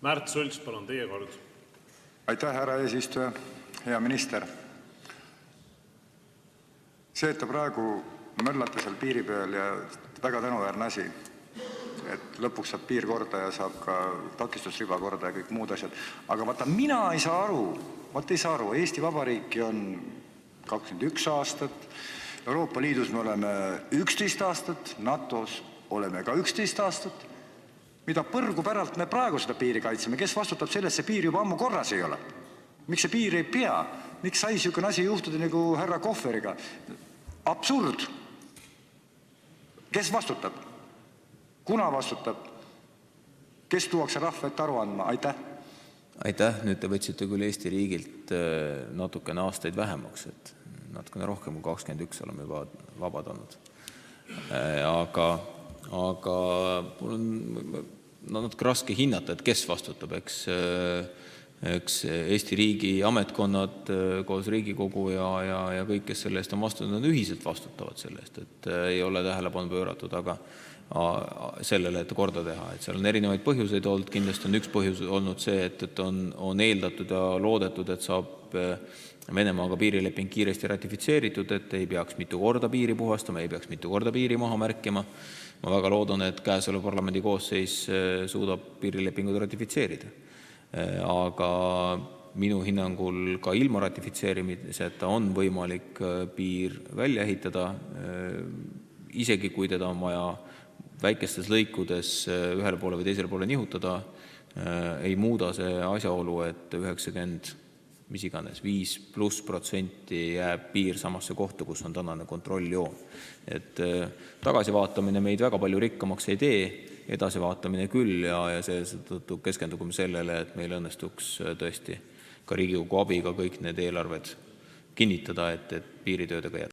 Märt Sults, palun teie kord. Aitäh, härra eesistuja. Hea minister. See, et ta praegu möllate seal piiri peal ja väga tänuväärne asi, et lõpuks saab piir korda ja saab ka takistusriba korda ja kõik muud asjad. Aga vaata, mina ei saa aru, Eesti Vabariiki on 21 aastat, Euroopa Liidus me oleme 11 aastat, NATO-s oleme ka 11 aastat. Mida põrgu päralt me praegu seda piiri kaitseme? Kes vastutab sellest, see piir juba ammu korras ei ole? Miks see piir ei pea? Miks sai niisugune asi juhtuda nagu härra Kohveriga? Absurd! Kes vastutab? Kuna vastutab? Kes tuuakse rahva ette aru andma? Aitäh! Aitäh! Nüüd te võtsite küll Eesti riigilt natukene aastaid vähemaks, et natukene rohkem kui 21 oleme juba vabad olnud. Aga mul on natuke raske hinnata, et kes vastutab, eks Eesti riigi ametkonnad koos Riigikogu ja kõik, kes selle eest on vastutanud, ühiselt vastutavad selle eest, et ei ole tähelepanu pööratud, aga sellele, et korda teha. Et seal on erinevaid põhjuseid olnud, kindlasti on üks põhjus olnud see, et on eeldatud ja loodetud, et saab Venemaaga piirileping kiiresti ratifitseeritud, et ei peaks mitu korda piiri puhastama, ei peaks mitu korda piiri maha märkima. Ma väga loodan, et käesolev parlamendi koosseis suudab piirilepingud ratifitseerida. Aga minu hinnangul ka ilma ratifitseerimiseta on võimalik piir välja ehitada, isegi kui teda on vaja väikestes lõikudes ühele poole või teisele poole nihutada, ei muuda see asjaolu, et 95% jääb piir samasse kohta, kus on tänane kontrolljoon. Et tagasivaatamine meid väga palju rikkamaks ei tee, edasivaatamine küll ja seetõttu keskendume sellele, et meil õnnestuks tõesti ka Riigikogu abiga kõik need eelarved kinnitada, et piiritöödega jätkata.